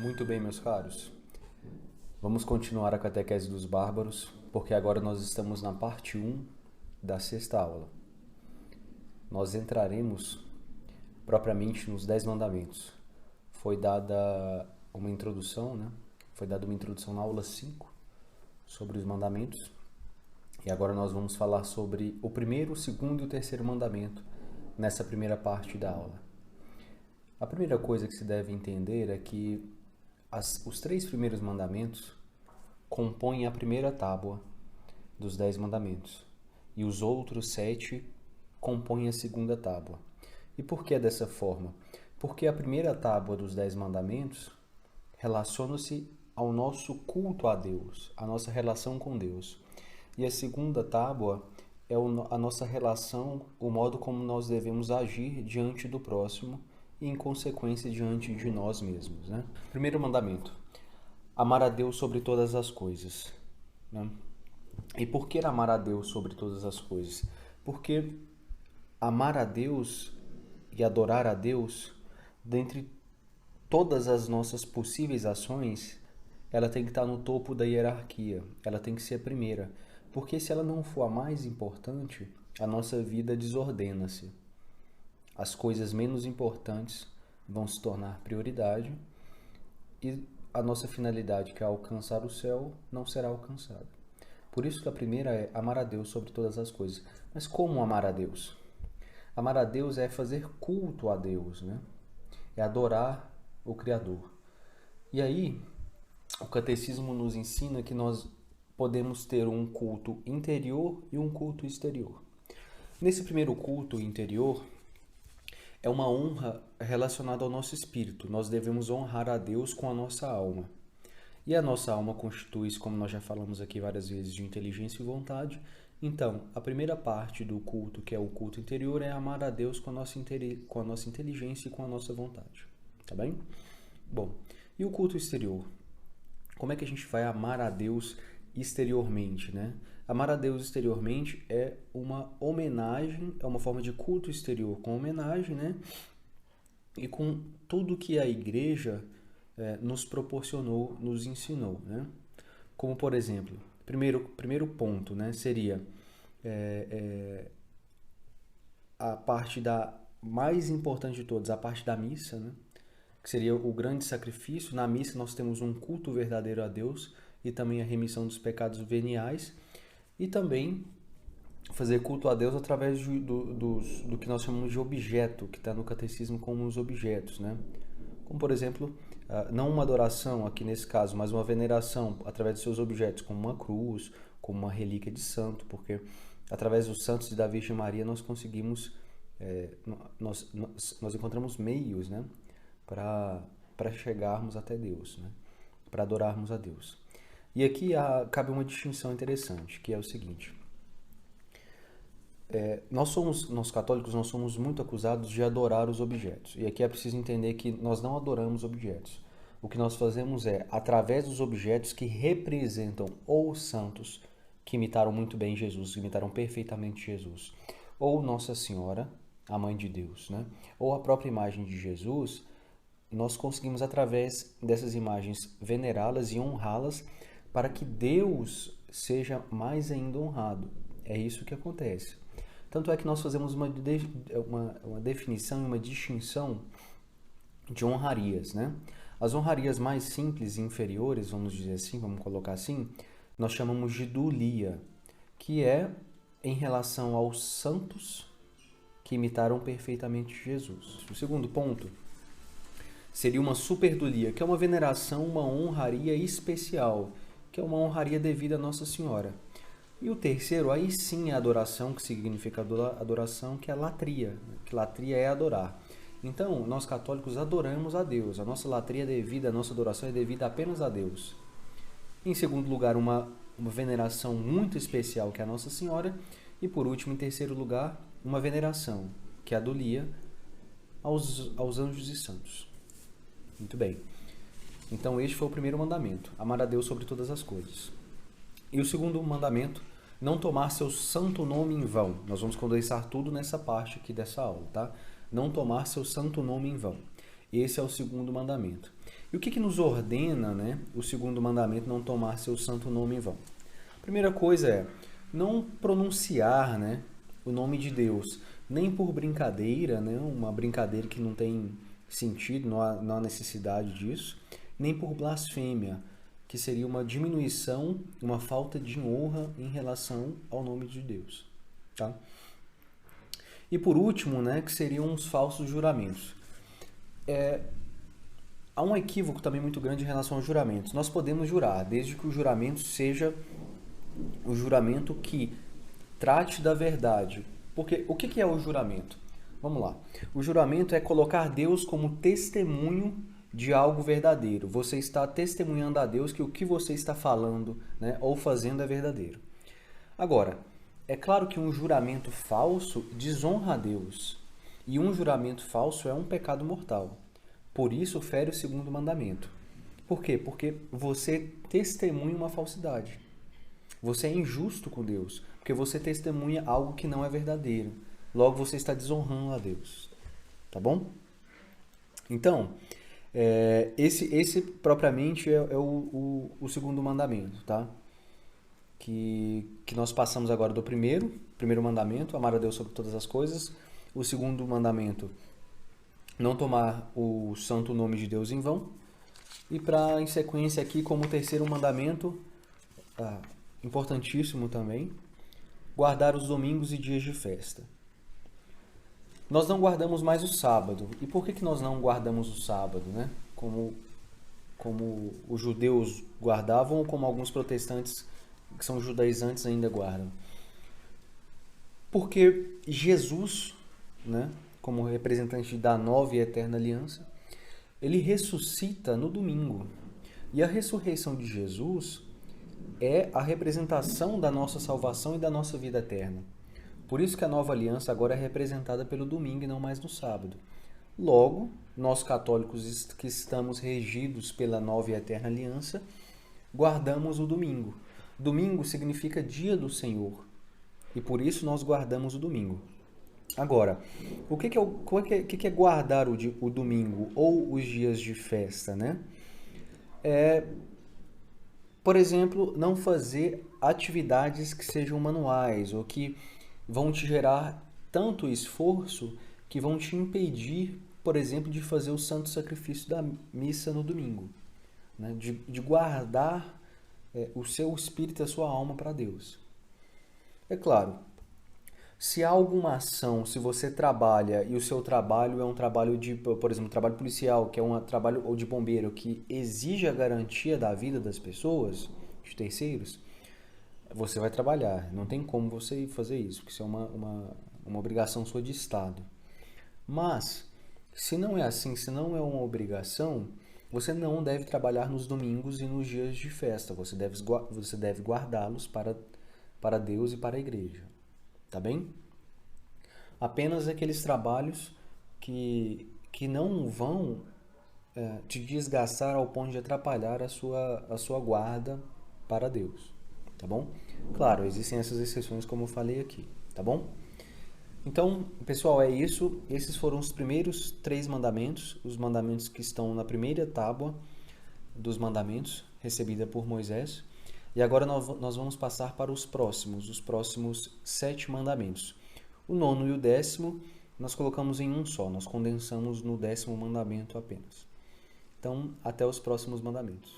Muito bem, meus caros. Vamos continuar a catequese dos bárbaros, porque agora nós estamos na parte 1 da sexta aula. Nós entraremos propriamente nos 10 mandamentos. Foi dada uma introdução, né? Foi dada uma introdução na aula 5 sobre os mandamentos. E agora nós vamos falar sobre o primeiro, o segundo e o terceiro mandamento nessa primeira parte da aula. A primeira coisa que se deve entender é que os 3 primeiros mandamentos compõem a primeira tábua dos 10 mandamentos e os outros 7 compõem a segunda tábua. E por que é dessa forma? Porque a primeira tábua dos 10 mandamentos relaciona-se ao nosso culto a Deus, a nossa relação com Deus. E a segunda tábua é a nossa relação, o modo como nós devemos agir diante do próximo e, em consequência, diante de nós mesmos, né? Primeiro mandamento: amar a Deus sobre todas as coisas, né? E por que amar a Deus sobre todas as coisas? Porque amar a Deus e adorar a Deus, dentre todas as nossas possíveis ações, ela tem que estar no topo da hierarquia, ela tem que ser a primeira. Porque se ela não for a mais importante, a nossa vida desordena-se. As coisas menos importantes vão se tornar prioridade e a nossa finalidade, que é alcançar o céu, não será alcançada. Por isso que a primeira é amar a Deus sobre todas as coisas. Mas como amar a Deus? Amar a Deus é fazer culto a Deus, né? É adorar o Criador. E aí, o catecismo nos ensina que nós podemos ter um culto interior e um culto exterior. Nesse primeiro culto interior, é uma honra relacionada ao nosso espírito. Nós devemos honrar a Deus com a nossa alma. E a nossa alma constitui-se, como nós já falamos aqui várias vezes, de inteligência e vontade. Então, a primeira parte do culto, que é o culto interior, é amar a Deus com a nossa inteligência e com a nossa vontade. Tá bem? Bom, e o culto exterior? Como é que a gente vai amar a Deus exteriormente, né? Amar a Deus exteriormente é uma homenagem, é uma forma de culto exterior com homenagem, né? E com tudo que a igreja nos proporcionou, nos ensinou, né? Como, por exemplo, primeiro ponto, né, seria a parte mais importante de todas, a parte da missa, né? Que seria o grande sacrifício. Na missa nós temos um culto verdadeiro a Deus e também a remissão dos pecados veniais, e também fazer culto a Deus através do que nós chamamos de objeto, que está no catecismo como os objetos, né? Como, por exemplo, não uma adoração aqui nesse caso, mas uma veneração através de seus objetos, como uma cruz, como uma relíquia de santo, porque através dos santos e da Virgem Maria nós conseguimos, nós encontramos meios, né, para chegarmos até Deus, né, para adorarmos a Deus. E aqui cabe uma distinção interessante, que é o seguinte: nós católicos, nós somos muito acusados de adorar os objetos. E aqui é preciso entender que nós não adoramos objetos. O que nós fazemos é, através dos objetos que representam ou os santos, que imitaram muito bem Jesus, que imitaram perfeitamente Jesus, ou Nossa Senhora, a Mãe de Deus, né, ou a própria imagem de Jesus, nós conseguimos, através dessas imagens, venerá-las e honrá-las para que Deus seja mais ainda honrado. É isso que acontece. Tanto é que nós fazemos uma definição e uma distinção de honrarias, né? As honrarias mais simples e inferiores, vamos dizer assim, vamos colocar assim, nós chamamos de dulia, que é em relação aos santos que imitaram perfeitamente Jesus. O segundo ponto seria uma superdulia, que é uma veneração, uma honraria especial, que é uma honraria devida a Nossa Senhora. E o terceiro, aí sim, é a adoração, que significa adoração, que é latria, que latria é adorar. Então, nós católicos adoramos a Deus, a nossa latria é devida, a nossa adoração é devida apenas a Deus. Em segundo lugar, uma veneração muito especial, que é a Nossa Senhora. E por último, em terceiro lugar, uma veneração, que é a dulia, aos anjos e santos. Muito bem. Então, este foi o primeiro mandamento, amar a Deus sobre todas as coisas. E o segundo mandamento, não tomar seu santo nome em vão. Nós vamos condensar tudo nessa parte aqui dessa aula, tá? Não tomar seu santo nome em vão. Esse é o segundo mandamento. E o que nos ordena, né, o segundo mandamento, não tomar seu santo nome em vão? A primeira coisa é não pronunciar, né, o nome de Deus, nem por brincadeira, né, uma brincadeira que não tem sentido, não há necessidade disso, nem por blasfêmia, que seria uma diminuição, uma falta de honra em relação ao nome de Deus. Tá? E por último, né, que seriam os falsos juramentos. Há um equívoco também muito grande em relação aos juramentos. Nós podemos jurar, desde que o juramento seja o juramento que trate da verdade. Porque o que é o juramento? Vamos lá. O juramento é colocar Deus como testemunho de algo verdadeiro. Você está testemunhando a Deus que o que você está falando, né, ou fazendo é verdadeiro. Agora, é claro que um juramento falso desonra a Deus. E um juramento falso é um pecado mortal. Por isso, fere o segundo mandamento. Por quê? Porque você testemunha uma falsidade. Você é injusto com Deus, porque você testemunha algo que não é verdadeiro. Logo, você está desonrando a Deus. Tá bom? Então, esse propriamente é o segundo mandamento, tá? Que nós passamos agora do primeiro mandamento, amar a Deus sobre todas as coisas. O segundo mandamento, não tomar o santo nome de Deus em vão. E para em sequência aqui, como terceiro mandamento, importantíssimo também, guardar os domingos e dias de festa. Nós não guardamos mais o sábado. E por que nós não guardamos o sábado, né? Como os judeus guardavam ou como alguns protestantes que são judaizantes ainda guardam? Porque Jesus, né, como representante da nova e eterna aliança, ele ressuscita no domingo. E a ressurreição de Jesus é a representação da nossa salvação e da nossa vida eterna. Por isso que a nova aliança agora é representada pelo domingo e não mais no sábado. Logo, nós católicos que estamos regidos pela nova e eterna aliança, guardamos o domingo. Domingo significa dia do Senhor. E por isso nós guardamos o domingo. Agora, o que é guardar o domingo ou os dias de festa, né? Por exemplo, não fazer atividades que sejam manuais ou que vão te gerar tanto esforço que vão te impedir, por exemplo, de fazer o santo sacrifício da missa no domingo, né? De guardar o seu espírito e a sua alma para Deus. É claro, se há alguma ação, se você trabalha e o seu trabalho é um trabalho de, por exemplo, trabalho policial, que é um trabalho ou de bombeiro que exige a garantia da vida das pessoas, de terceiros, você vai trabalhar. Não tem como você fazer isso, porque isso é uma obrigação sua de Estado. Mas, se não é assim, se não é uma obrigação, você não deve trabalhar nos domingos e nos dias de festa. Você deve guardá-los para Deus e para a igreja. Tá bem? Apenas aqueles trabalhos que não vão te desgastar ao ponto de atrapalhar a sua guarda para Deus. Tá bom? Claro, existem essas exceções como eu falei aqui. Tá bom? Então, pessoal, é isso. Esses foram os primeiros 3 mandamentos, os mandamentos que estão na primeira tábua dos mandamentos, recebida por Moisés. E agora nós vamos passar para os próximos 7 mandamentos. O 9º e o 10º nós colocamos em um só, nós condensamos no 10º mandamento apenas. Então, até os próximos mandamentos.